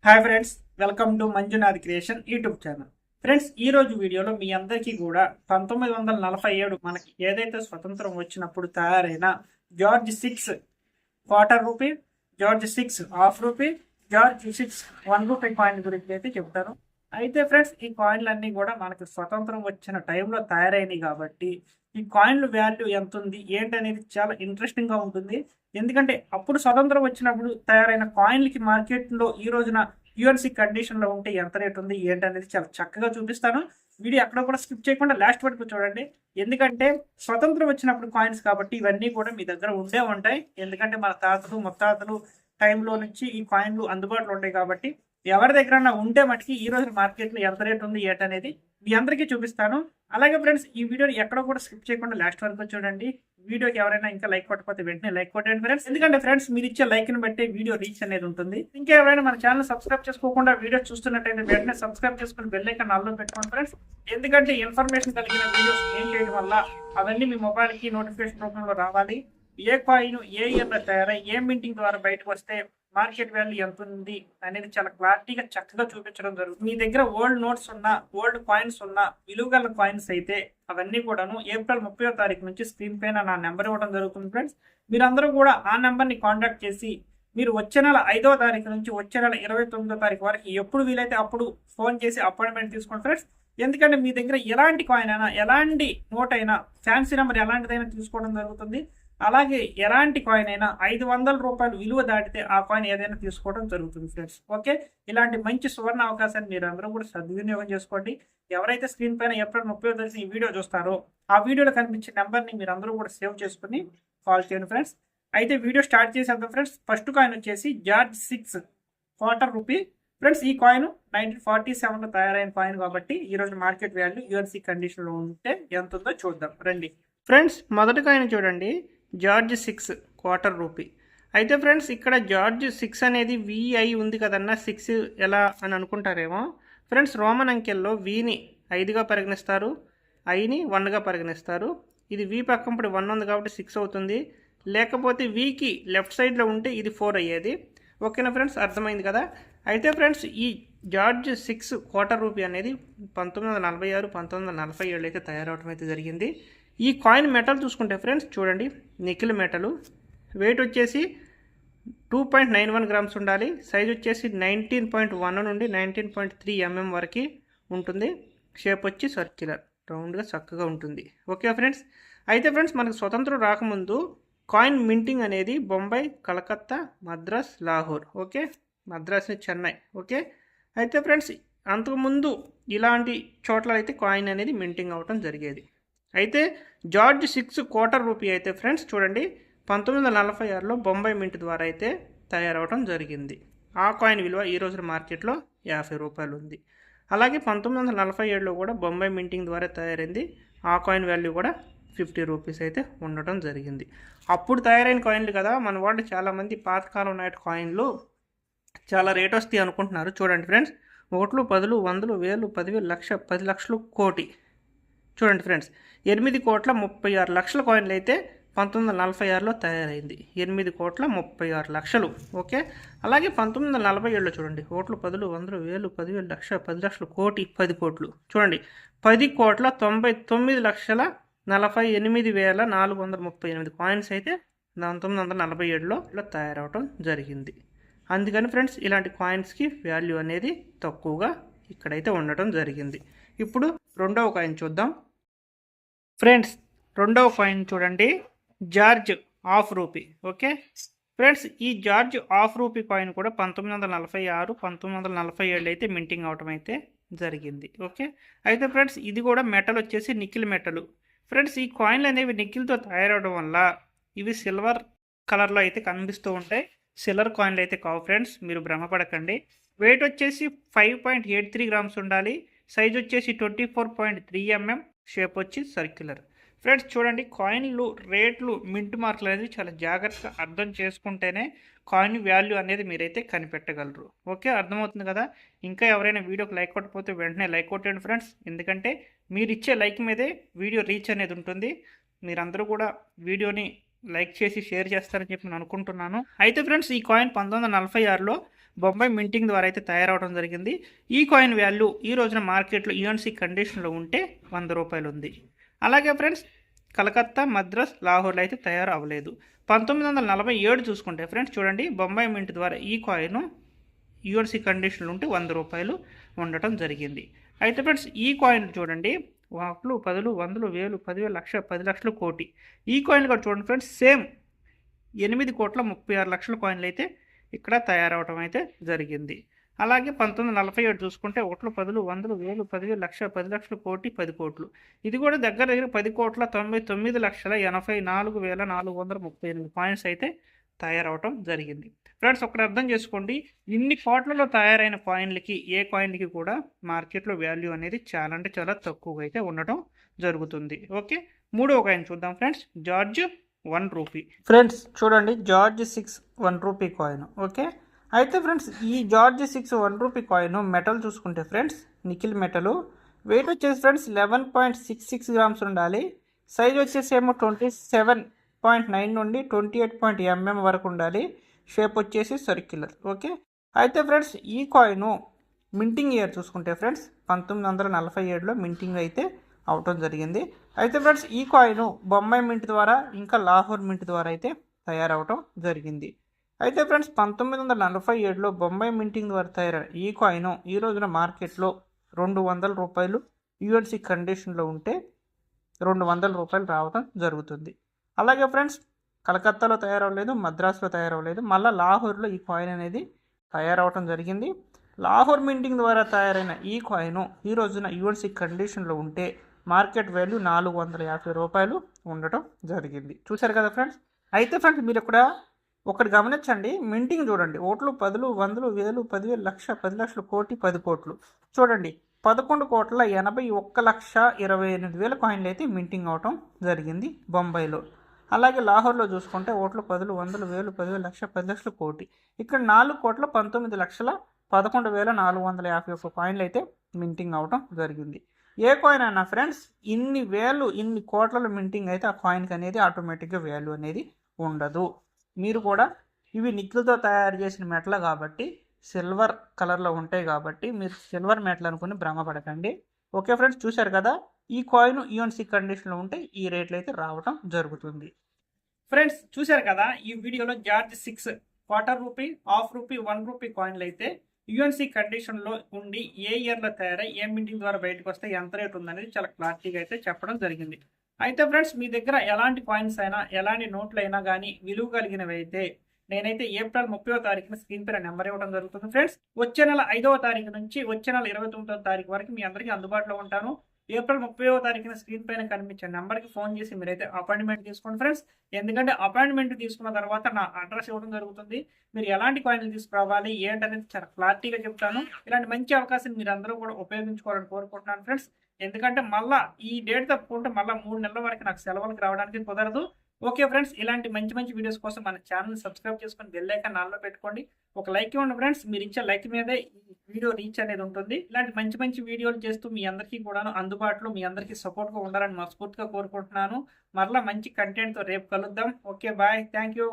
Hi friends, welcome to Manjunath creation YouTube channel. Friends, ఈ రోజు వీడియోలో మీ అందరికీ కూడా 1947 మనకి ఏదైతే స్వతంత్రం వచ్చినప్పుడు తయారైన George 6 quarter rupee, George 6 half rupee, George 6 1 rupee coin గురించి అయితే చెప్తాను. అయితే ఫ్రెండ్స్, ఈ కాయిన్లన్నీ కూడా మనకి స్వతంత్రం వచ్చిన టైంలో తయారైనవి కాబట్టి ఈ కాయిన్ల వాల్యూ ఎంత ఉంది ఏంటనేది చాలా ఇంట్రెస్టింగ్గా ఉంటుంది. ఎందుకంటే అప్పుడు స్వతంత్రం వచ్చినప్పుడు తయారైన కాయిన్లకి మార్కెట్లో ఈ రోజున యూఎన్సీ కండిషన్లో ఉంటే ఎంత రేట్ ఉంది ఏంటనేది చాలా చక్కగా చూపిస్తాను. వీడియో అక్కడ కూడా స్కిప్ చేయకుండా లాస్ట్ వరకు చూడండి. ఎందుకంటే స్వతంత్రం వచ్చినప్పుడు కాయిన్స్ కాబట్టి ఇవన్నీ కూడా మీ దగ్గర ఉండే ఉంటాయి. ఎందుకంటే మన తాతలు ముత్తాతలు టైంలో నుంచి ఈ కాయిన్లు అందుబాటులో ఉంటాయి కాబట్టి ఎవరి దగ్గర ఉంటే మటుకి ఈ రోజు మార్కెట్లో ఎంత రేట్ ఉంది ఏంటనేది మీ అందరికీ చూపిస్తాను. అలాగే ఫ్రెండ్స్, ఈ వీడియోని ఎక్కడ కూడా స్కిప్ చేయకుండా లాస్ట్ వరకు చూడండి. వీడియోకి ఎవరైనా ఇంకా లైక్ కొట్టకపోతే వెంటనే లైక్ కొట్టండి ఫ్రెండ్స్. ఎందుకంటే ఫ్రెండ్స్, మీరు ఇచ్చే లైక్ ని బట్టి వీడియో రీచ్ అనేది ఉంటుంది. ఇంకా ఎవరైనా మన ఛానల్ సబ్స్క్రైబ్ చేసుకోకుండా వీడియో చూస్తున్నట్టయితే వెంటనే సబ్స్క్రైబ్ చేసుకుని బెల్ ఐకాన్ ఆల్లో పెట్టుకోండి ఫ్రెండ్స్. ఎందుకంటే ఇన్ఫర్మేషన్ కలిగిన వీడియోస్ ఏం చేయడం వల్ల అవన్నీ మీ మొబైల్ కి నోటిఫికేషన్ రూపంలో రావాలి. ఏ కాయిన్ ఏ ఇయర్ లో తయారై ఏ మింటింగ్ ద్వారా బయటకు వస్తే మార్కెట్ వాల్యూ ఎంత ఉంది అనేది చాలా క్లారిటీగా చక్కగా చూపించడం జరుగుతుంది. మీ దగ్గర ఓల్డ్ నోట్స్ ఉన్నా, ఓల్డ్ కాయిన్స్ ఉన్నా, విలువగల కాయిన్స్ అయితే అవన్నీ కూడాను ఏప్రిల్ 30వ తారీఖు నుంచి స్క్రీన్ పైన నా నెంబర్ ఇవ్వడం జరుగుతుంది ఫ్రెండ్స్. మీరందరూ కూడా ఆ నెంబర్ని కాంటాక్ట్ చేసి మీరు వచ్చే నెల 5వ తారీఖు నుంచి వచ్చే నెల 29వ తారీఖు వరకు ఎప్పుడు వీలైతే అప్పుడు ఫోన్ చేసి అపాయింట్మెంట్ తీసుకోండి ఫ్రెండ్స్. ఎందుకంటే మీ దగ్గర ఎలాంటి కాయిన్ అయినా, ఎలాంటి నోట్ అయినా, ఫ్యాన్సీ నెంబర్ ఎలాంటిదైనా తీసుకోవడం జరుగుతుంది. అలాగే ఎలాంటి కాయిన్ అయినా 500 రూపాయలు విలువ దాటితే ఆ కాయిన్ ఏదైనా తీసుకోవడం జరుగుతుంది ఫ్రెండ్స్. ఓకే, ఇలాంటి మంచి సువర్ణ అవకాశాన్ని మీరు అందరూ కూడా సద్వినియోగం చేసుకోండి. ఎవరైతే స్క్రీన్ పైన ఏప్రిల్ 30వ తారీఖు ఈ వీడియో చూస్తారో ఆ వీడియోలో కనిపించే నెంబర్ని మీరు అందరూ కూడా సేవ్ చేసుకుని కాల్ చేయండి ఫ్రెండ్స్. అయితే వీడియో స్టార్ట్ చేసేద్దాం ఫ్రెండ్స్. ఫస్ట్ కాయిన్ వచ్చేసి జార్జ్ 6 క్వార్టర్ రూపీ ఫ్రెండ్స్. ఈ కాయిన్ 1947లో తయారైన కాయిన్ కాబట్టి ఈ రోజు మార్కెట్ వాల్యూ యూఎన్సీ కండిషన్లో ఉంటే ఎంత ఉందో చూద్దాం రండి ఫ్రెండ్స్. మొదటి కాయిన్ చూడండి, జార్జ్ 6 క్వార్టర్ రూపీ. అయితే ఫ్రెండ్స్, ఇక్కడ జార్జ్ 6 అనేది విఐ ఉంది కదన్నా, 6 ఎలా అని అనుకుంటారేమో ఫ్రెండ్స్. రోమన్ అంకెల్లో విని 5గా పరిగణిస్తారు, ఐని 1గా పరిగణిస్తారు. ఇది వి పక్కన ఇప్పుడు 1 ఉంది కాబట్టి 6 అవుతుంది. లేకపోతే వికి లెఫ్ట్ సైడ్లో ఉంటే ఇది 4 అయ్యేది. ఓకేనా ఫ్రెండ్స్, అర్థమైంది కదా. అయితే ఫ్రెండ్స్, ఈ జార్జ్ 6 క్వార్టర్ రూపీ అనేది 1946, 1947 అయితే తయారవడం అయితే జరిగింది. ఈ కాయిన్ మెటల్ చూసుకుంటే ఫ్రెండ్స్ చూడండి, నికిల్ మెటలు. వెయిట్ వచ్చేసి 2.91 గ్రామ్స్ ఉండాలి. సైజ్ వచ్చేసి 19.1 నుండి 19.3 mm వరకు ఉంటుంది. షేప్ వచ్చి సర్క్యులర్, రౌండ్గా చక్కగా ఉంటుంది. Okay friends. అయితే ఫ్రెండ్స్, మనకు స్వతంత్రం రాకముందు కాయిన్ మింటింగ్ అనేది బొంబాయి, కలకత్తా, మద్రాస్, లాహోర్, ఓకే, మద్రాస్, చెన్నై, ఓకే. అయితే ఫ్రెండ్స్, అంతకుముందు ఇలాంటి చోట్ల అయితే కాయిన్ అనేది మింటింగ్ అవ్వటం జరిగేది. అయితే జార్జ్ 6 క్వార్టర్ రూపీ అయితే ఫ్రెండ్స్ చూడండి 1946లో బొంబాయి మింట్ ద్వారా అయితే తయారవడం జరిగింది. ఆ కాయిన్ విలువ ఈ రోజు మార్కెట్లో 50 రూపాయలు ఉంది. అలాగే 1947లో కూడా బొంబాయి మింటింగ్ ద్వారా తయారైంది. ఆ కాయిన్ వాల్యూ కూడా 50 రూపీస్ అయితే ఉండటం జరిగింది. అప్పుడు తయారైన కాయిన్లు కదా, మన వాళ్ళు చాలామంది పాతకాలం నాటి కాయిన్లు చాలా రేట్ వస్తాయి అనుకుంటున్నారు. చూడండి ఫ్రెండ్స్, 1, 10, 100, 1000, 10,000, లక్ష, 10 లక్షలు, కోటి. చూడండి ఫ్రెండ్స్, 8,36,00,000 కాయిన్లు అయితే 1946లో తయారైంది. 8,36,00,000, ఓకే. అలాగే 1947లో చూడండి, 1, 10, 100, 1000, 10,000, లక్ష, 10 లక్షలు, కోటి, 10 కోట్లు. చూడండి, 10,99,48,438 కాయిన్స్ అయితే 1947లో తయారవటం జరిగింది. అందుకని ఫ్రెండ్స్, ఇలాంటి కాయిన్స్కి వాల్యూ అనేది తక్కువగా ఇక్కడైతే ఉండటం జరిగింది. ఇప్పుడు రెండవ కాయిన్ చూద్దాం ఫ్రెండ్స్. రెండవ కాయిన్ చూడండి, George half rupee, okay friends. ఈ జార్జ్ హాఫ్ రూపీ కాయిన్ కూడా 1946, 1947 అయితే మింటింగ్ అవటం అయితే జరిగింది, ఓకే. అయితే ఫ్రెండ్స్, ఇది కూడా మెటల్ వచ్చేసి నికిల్ మెటల్ ఫ్రెండ్స్. ఈ కాయిన్లు అనేవి నికిల్తో తయారవడం వల్ల ఇవి సిల్వర్ కలర్లో అయితే కనిపిస్తూ ఉంటాయి. సిల్వర్ కాయిన్లు అయితే కావు ఫ్రెండ్స్, మీరు భ్రమపడకండి. వెయిట్ వచ్చేసి 5.83 గ్రామ్స్ ఉండాలి. సైజ్ వచ్చేసి 24.3 mm, షేప్ వచ్చి సర్క్యులర్. ఫ్రెండ్స్ చూడండి, కాయిన్లు రేట్లు, మింట్ మార్కులు అనేది చాలా జాగ్రత్తగా అర్థం చేసుకుంటేనే కాయిన్ వాల్యూ అనేది మీరైతే కనిపెట్టగలరు. ఓకే, అర్థమవుతుంది కదా. ఇంకా ఎవరైనా వీడియోకి లైక్ కొట్టకపోతే వెంటనే లైక్ కొట్టండి ఫ్రెండ్స్. ఎందుకంటే మీరు ఇచ్చే లైక్ మీదే వీడియో రీచ్ అనేది ఉంటుంది. మీరందరూ కూడా వీడియోని లైక్ చేసి షేర్ చేస్తారని చెప్పి నేను అనుకుంటున్నాను. అయితే ఫ్రెండ్స్, ఈ కాయిన్ 1946లో బొంబాయి మింటింగ్ ద్వారా అయితే తయారవడం జరిగింది. ఈ కాయిన్ వాల్యూ ఈ రోజున మార్కెట్లో యూఎన్సీ కండిషన్లో ఉంటే 100 రూపాయలు ఉంది. అలాగే ఫ్రెండ్స్ కలకత్తా, మద్రాస్, లాహోర్లో అయితే తయారు అవ్వలేదు. 1947 చూసుకుంటే ఫ్రెండ్స్ చూడండి, బొంబాయి మింట్ ద్వారా ఈ కాయిన్ యూఎన్సీ కండిషన్లు ఉంటే 100 రూపాయలు ఉండటం జరిగింది. అయితే ఫ్రెండ్స్ ఈ కాయిన్ చూడండి, 1, 10, 100, 1000, 10,000, లక్ష, 10 లక్షలు, కోటి. ఈ కాయిన్ కూడా చూడండి ఫ్రెండ్స్, సేమ్ 8,36,00,000 కాయిన్లు అయితే ఇక్కడ తయారవడం అయితే జరిగింది. అలాగే 1947 చూసుకుంటే 1, 10, 100, 1000, 10,000, లక్ష, 10 లక్షలు, కోటి, 10 కోట్లు. ఇది కూడా దగ్గర 10,99,84,438 కాయిన్స్ అయితే తయారవటం జరిగింది. ఫ్రెండ్స్ ఒకటి అర్థం చేసుకోండి, ఇన్ని కోట్లలో తయారైన కాయిన్లకి ఏ కాయిన్కి కూడా మార్కెట్లో వాల్యూ అనేది చాలా అంటే చాలా తక్కువగా అయితే ఉండటం జరుగుతుంది. ఓకే, మూడవ కాయిన్ చూద్దాం ఫ్రెండ్స్, జార్జ్ 1 రూపీ. ఫ్రెండ్స్ చూడండి, జార్జ్ 6 1 రూపీ కాయిన్. ఓకే, అయితే ఫ్రెండ్స్ ఈ జార్జ్ 6 1 రూపీ కాయిన్ మెటల్ చూసుకుంటే ఫ్రెండ్స్ నికిల్ మెటల్, వెయిట్ వచ్చేసి ఫ్రెండ్స్ 11.66 గ్రామ్స్ ఉండాలి. సైజ్ వచ్చేసి ఏమో 27.9 నుండి 28 వరకు ఉండాలి. షేప్ వచ్చేసి సర్క్యులర్. ఓకే, అయితే ఫ్రెండ్స్ ఈ కాయిన్ మింటింగ్ ఇయర్ చూసుకుంటే ఫ్రెండ్స్ 1947లో మింటింగ్ అయితే అవటం జరిగింది. అయితే ఫ్రెండ్స్ ఈ కాయిన్ బొంబాయి మింట్ ద్వారా ఇంకా లాహోర్ మింట్ ద్వారా అయితే తయారవటం జరిగింది. అయితే ఫ్రెండ్స్ 1947లో బొంబాయి మింటింగ్ ద్వారా తయారైన ఈ కాయిన్ ఈ రోజున మార్కెట్లో 200 రూపాయలు యూఎన్సీ కండిషన్లో ఉంటే 200 రూపాయలు రావడం జరుగుతుంది. అలాగే ఫ్రెండ్స్ కలకత్తాలో తయారవ్వలేదు, మద్రాసులో తయారవ్వలేదు, మళ్ళీ లాహోర్లో ఈ కాయిన్ అనేది తయారవటం జరిగింది. లాహోర్ మింటింగ్ ద్వారా తయారైన ఈ కాయిన్ ఈ రోజున యూఎన్సీ కండిషన్లో ఉంటే మార్కెట్ వాల్యూ 450 రూపాయలు ఉండటం జరిగింది. చూశారు కదా ఫ్రెండ్స్. అయితే ఫ్రెండ్స్ మీరు ఇక్కడ ఒకటి గమనించండి, మింటింగ్ చూడండి, 1, 10, 100, 1000, 10,000, లక్ష, 10 లక్షలు, కోటి, 10 కోట్లు. చూడండి 11,81,28,000 కాయిన్లు అయితే మింటింగ్ అవటం జరిగింది బొంబాయిలో. అలాగే లాహోర్లో చూసుకుంటే 1, 10, 100, 1000, 10,000, లక్ష, 10 లక్షలు, కోటి. ఇక్కడ 4,19,11,451 కాయిన్లు అయితే మింటింగ్ అవటం జరిగింది. ఏ కాయిన్ అయినా ఫ్రెండ్స్ ఇన్ని కోట్ల మింటింగ్ అయితే ఆ కాయిన్కి అనేది ఆటోమేటిక్గా వాల్యూ అనేది ఉండదు. మీరు కూడా ఇవి నిక్కులతో తయారు చేసిన మెటల్ కాబట్టి సిల్వర్ కలర్లో ఉంటాయి కాబట్టి మీరు సిల్వర్ మెటల్ అనుకుని భ్రమపడకండి. ఓకే ఫ్రెండ్స్, చూశారు కదా, ఈ కాయిన్ యూఎన్సీ కండిషన్లో ఉంటే ఈ రేట్లు అయితే రావటం జరుగుతుంది. ఫ్రెండ్స్ చూశారు కదా, ఈ వీడియోలో George 6 quarter rupee, half rupee, 1 rupee కాయిన్లు అయితే యూఎన్సీ కండిషన్లో ఉండి ఏ ఇయర్లో తయారై ఏ మింటింగ్ ద్వారా బయటకు వస్తే ఎంత రేట్ ఉందనేది చాలా క్లారిటీగా అయితే చెప్పడం జరిగింది. అయితే ఫ్రెండ్స్ మీ దగ్గర ఎలాంటి కాయిన్స్ అయినా ఎలాంటి నోట్లు అయినా కానీ విలువ కలిగినవి అయితే నేనైతే ఏప్రిల్ 30వ తారీఖున స్క్రీన్ పైన నెంబర్ ఇవ్వడం జరుగుతుంది ఫ్రెండ్స్. వచ్చే నెల 5వ తారీఖు నుంచి వచ్చే నెల 29వ తారీఖు వరకు మీ అందరికీ అందుబాటులో ఉంటాను. ఏప్రిల్ 30వ తారీఖున స్క్రీన్ పైన కనిపించే నెంబర్కి ఫోన్ చేసి మీరైతే అపాయింట్మెంట్ తీసుకోండి ఫ్రెండ్స్. ఎందుకంటే అపాయింట్మెంట్ తీసుకున్న తర్వాత నా అడ్రస్ ఇవ్వడం జరుగుతుంది. మీరు ఎలాంటి కాయిన్లు తీసుకురావాలి ఏంటనేది చాలా క్లారిటీగా చెప్తాను. ఇలాంటి మంచి అవకాశం మీరు అందరూ కూడా ఉపయోగించుకోవాలని కోరుకుంటున్నాను ఫ్రెండ్స్. ఎందుకంటే మళ్ళీ ఈ డేట్ తప్పుకుంటే మళ్ళీ 3 నెలల వరకు నాకు సెలవులకు రావడానికి కుదరదు. ఓకే ఫ్రెండ్స్, ఇలాంటి మంచి మంచి వీడియోస్ కోసం మన ఛానల్ సబ్స్క్రైబ్ చేసుకొని బెల్ ఐకాన్ ఆన్లో పెట్టుకోండి. ఒక లైక్ ఇవ్వండి ఫ్రెండ్స్, మీరు ఇచ్చే లైక్ మీదే ఈ వీడియో రీచ్ అనేది ఉంటుంది. ఇలాంటి మంచి మంచి వీడియోలు చేస్తూ మీ అందరికీ కూడా అందుబాటులో మీ అందరికీ సపోర్ట్గా ఉండాలని మనస్ఫూర్తిగా కోరుకుంటున్నాను. మరలా మంచి కంటెంట్తో రేపు కలుద్దాం. Okay bye, thank you.